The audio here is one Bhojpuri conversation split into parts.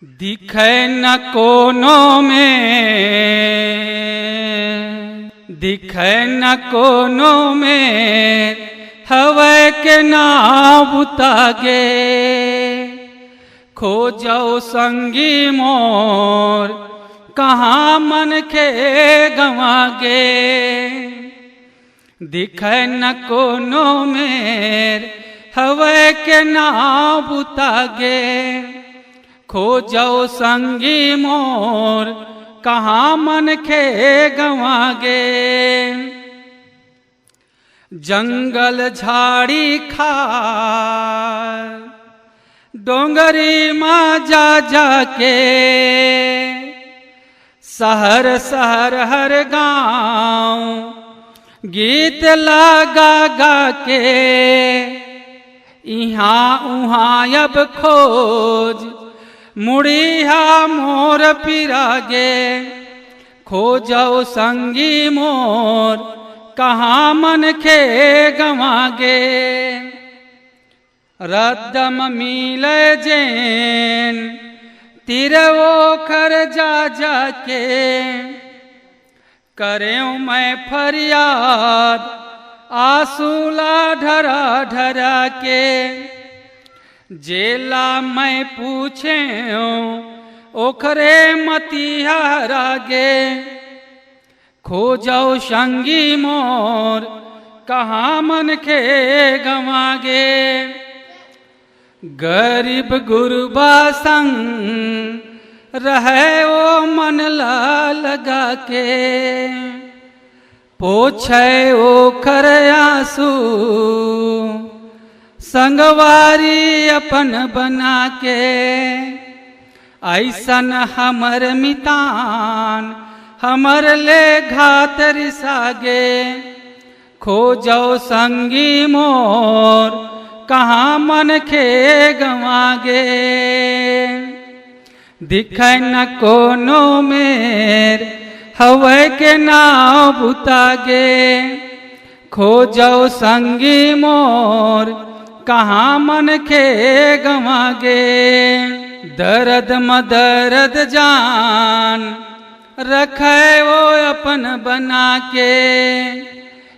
दिखे न कोनो में, दिखे न कोनो में, हवे के नाव उतागे। खोजो संगी मोर, कहाँ मन के गवागे। दिखे न कोनो में, हवे के नाव उतागे। खोजो संगी मोर, कहाँ मन के गवागे। जंगल झाड़ी खार, डोंगरी माँ जा जाके। शहर शहर हर गाँव गीत लगा गा के। इहाँ उहाँ अब खोज मुड़िया मोर पिरागे। खोजो संगी मोर, कहाँ मन के गवागे। रद्दम मिले जैन तिरवो कर जा जाके। करें मैं फरियाद आसूला ढरा ढरा के। जेला मैं पूछे ओखरे मतिहारा गे। खोजो संगी मोर, कहाँ मन के गवागे। गरीब गुरबा संग रहे ओ मन ला लगा के। पोछे ओखर आंसू संगवारी अपन बना के। ऐसन हमर मितान हमर ले घात रिसागे। खोजो संगी मोर, कहाँ मन के गवागे। दिखे न कोनो मेर, हवे के नाव बुतागे। खोजो संगी मोर, कहाँ मन के गवागे। दर्द मदर्द जान रखे वो अपन बना के।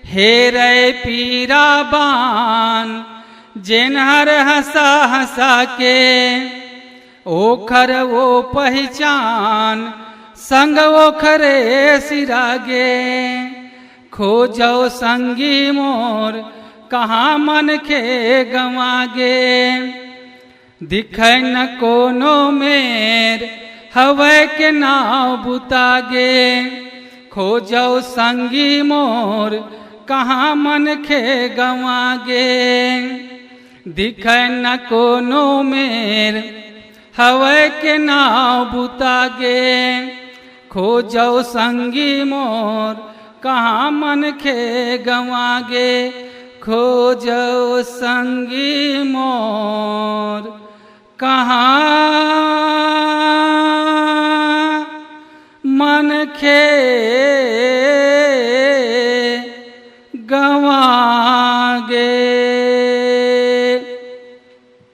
हेरे पीरा बान जेनहर हंसा हंसा के। ओखर वो पहचान संग ओखरे सिरागे। खोजो संगी मोर, कहाँ मन के गवागे। दिखे न कोनो मेर, हवे के नाव बुतागे। खोजो संगी मोर, कहाँ मन के गवागे। दिखे न कोनो मेर, हवे के नाव बुतागे। खोजो संगी मोर, कहाँ मन के गवागे। खोजो संगी मोर, कहाँ मन के